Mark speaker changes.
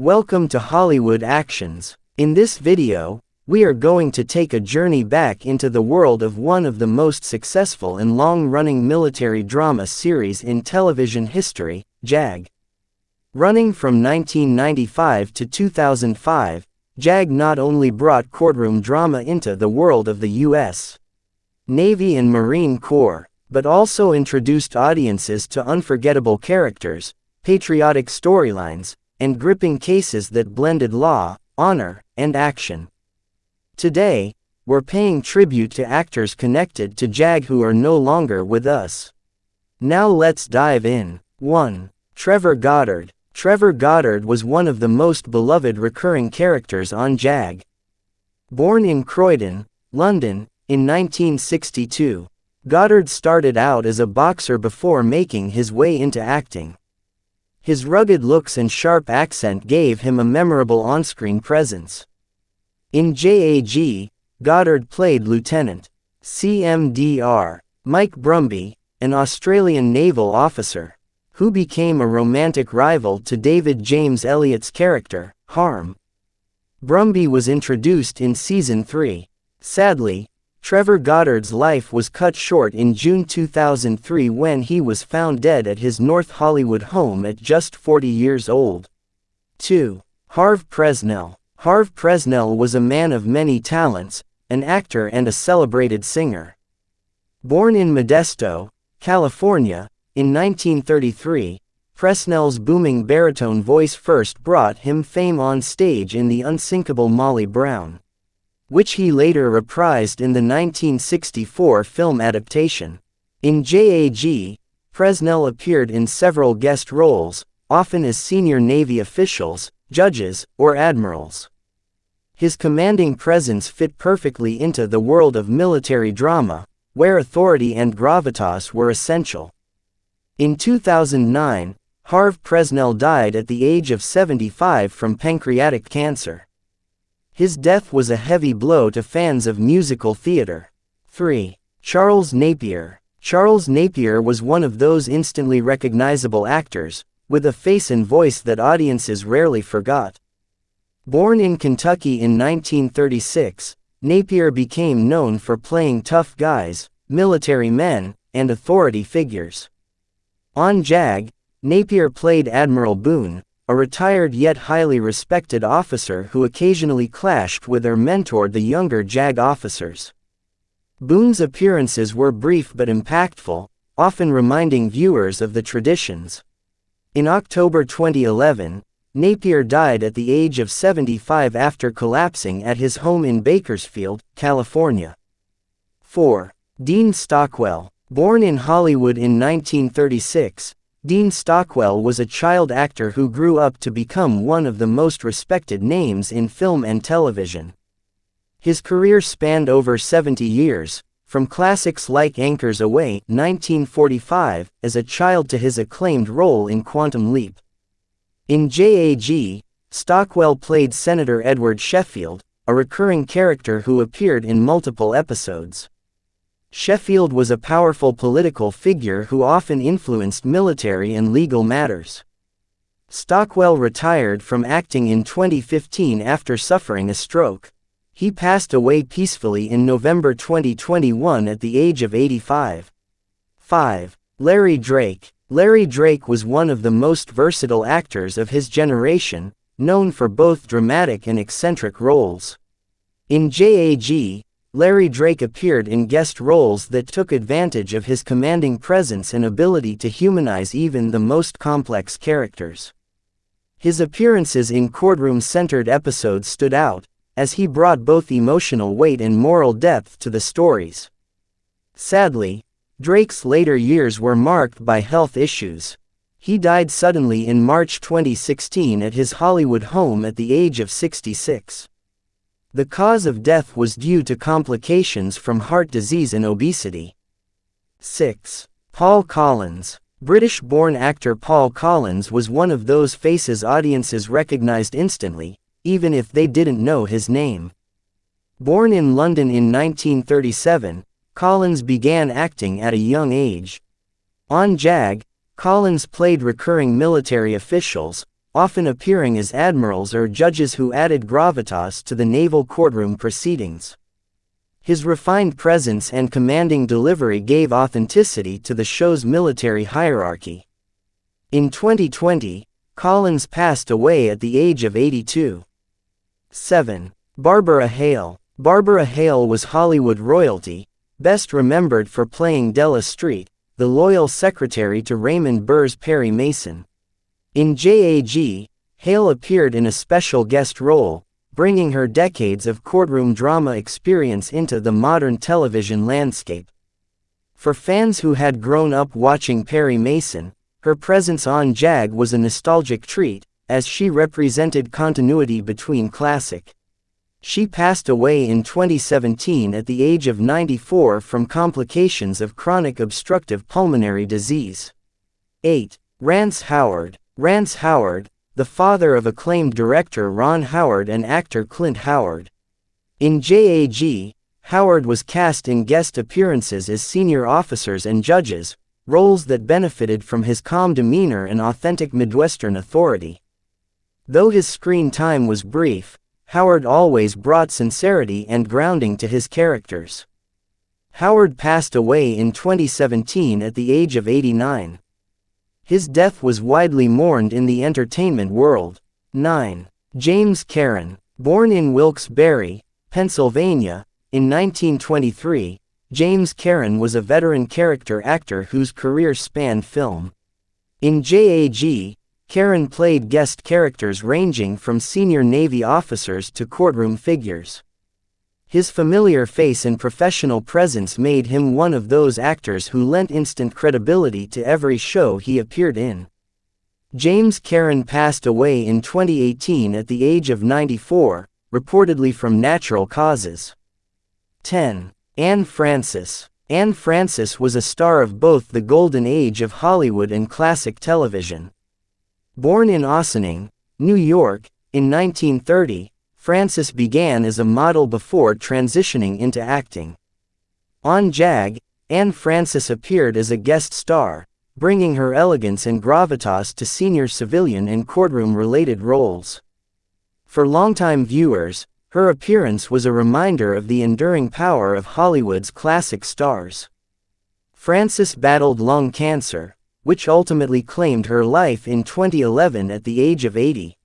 Speaker 1: Welcome to Hollywood Actions. In this video, we are going to take a journey back into the world of one of the most successful and long-running military drama series in television history, JAG. Running from 1995 to 2005, JAG not only brought courtroom drama into the world of the U.S. Navy and Marine Corps, but also introduced audiences to unforgettable characters, patriotic storylines, and gripping cases that blended law, honor, and action. Today, we're paying tribute to actors connected to JAG who are no longer with us. Now let's dive in. 1. Trevor Goddard. Trevor Goddard was one of the most beloved recurring characters on JAG. Born in Croydon, London, in 1962, Goddard started out as a boxer before making his way into acting. His rugged looks and sharp accent gave him a memorable on-screen presence. In JAG, Goddard played Lieutenant CMDR Mike Brumby, an Australian naval officer, who became a romantic rival to David James Elliott's character, Harm. Brumby was introduced in Season 3. Sadly, Trevor Goddard's life was cut short in June 2003 when he was found dead at his North Hollywood home at just 40 years old. 2. Harve Presnell. Harve Presnell was a man of many talents, an actor and a celebrated singer. Born in Modesto, California, in 1933, Presnell's booming baritone voice first brought him fame on stage in The Unsinkable Molly Brown, which he later reprised in the 1964 film adaptation. In JAG, Presnell appeared in several guest roles, often as senior Navy officials, judges, or admirals. His commanding presence fit perfectly into the world of military drama, where authority and gravitas were essential. In 2009, Harve Presnell died at the age of 75 from pancreatic cancer. His death was a heavy blow to fans of musical theater. 3. Charles Napier. Charles Napier was one of those instantly recognizable actors, with a face and voice that audiences rarely forgot. Born in Kentucky in 1936, Napier became known for playing tough guys, military men, and authority figures. On JAG, Napier played Admiral Boone, a retired yet highly respected officer who occasionally clashed with or mentored the younger JAG officers. Boone's appearances were brief but impactful, often reminding viewers of the traditions. In October 2011, Napier died at the age of 75 after collapsing at his home in Bakersfield, California. 4. Dean Stockwell. Born in Hollywood in 1936, Dean Stockwell was a child actor who grew up to become one of the most respected names in film and television. His career spanned over 70 years, from classics like Anchors Away, 1945, as a child to his acclaimed role in Quantum Leap. In JAG, Stockwell played Senator Edward Sheffield, a recurring character who appeared in multiple episodes. Sheffield was a powerful political figure who often influenced military and legal matters. Stockwell retired from acting in 2015 after suffering a stroke. He passed away peacefully in November 2021 at the age of 85. 5. Larry Drake. Larry Drake was one of the most versatile actors of his generation, known for both dramatic and eccentric roles. In JAG, Larry Drake appeared in guest roles that took advantage of his commanding presence and ability to humanize even the most complex characters. His appearances in courtroom-centered episodes stood out, as he brought both emotional weight and moral depth to the stories. Sadly, Drake's later years were marked by health issues. He died suddenly in March 2016 at his Hollywood home at the age of 66. The cause of death was due to complications from heart disease and obesity. 6. Paul Collins. British-born actor Paul Collins was one of those faces audiences recognized instantly, even if they didn't know his name. Born in London in 1937, Collins began acting at a young age. On JAG, Collins played recurring military officials, often appearing as admirals or judges who added gravitas to the naval courtroom proceedings. His refined presence and commanding delivery gave authenticity to the show's military hierarchy. In 2020, Collins passed away at the age of 82. 7. Barbara Hale. Barbara Hale was Hollywood royalty, best remembered for playing Della Street, the loyal secretary to Raymond Burr's Perry Mason. In JAG, Hale appeared in a special guest role, bringing her decades of courtroom drama experience into the modern television landscape. For fans who had grown up watching Perry Mason, her presence on JAG was a nostalgic treat, as she represented continuity between classic. She passed away in 2017 at the age of 94 from complications of chronic obstructive pulmonary disease. 8. Rance Howard. Rance Howard, the father of acclaimed director Ron Howard and actor Clint Howard. In JAG, Howard was cast in guest appearances as senior officers and judges, roles that benefited from his calm demeanor and authentic Midwestern authority. Though his screen time was brief, Howard always brought sincerity and grounding to his characters. Howard passed away in 2017 at the age of 89. His death was widely mourned in the entertainment world. 9. James Karen. Born in Wilkes-Barre, Pennsylvania, in 1923, James Karen was a veteran character actor whose career spanned film. In JAG, Karen played guest characters ranging from senior Navy officers to courtroom figures. His familiar face and professional presence made him one of those actors who lent instant credibility to every show he appeared in. James Karen passed away in 2018 at the age of 94, reportedly from natural causes. 10. Anne Francis. Anne Francis was a star of both the golden age of Hollywood and classic television. Born in Ossining, New York, in 1930, Francis began as a model before transitioning into acting. On JAG, Anne Francis appeared as a guest star, bringing her elegance and gravitas to senior civilian and courtroom-related roles. For longtime viewers, her appearance was a reminder of the enduring power of Hollywood's classic stars. Francis battled lung cancer, which ultimately claimed her life in 2011 at the age of 80.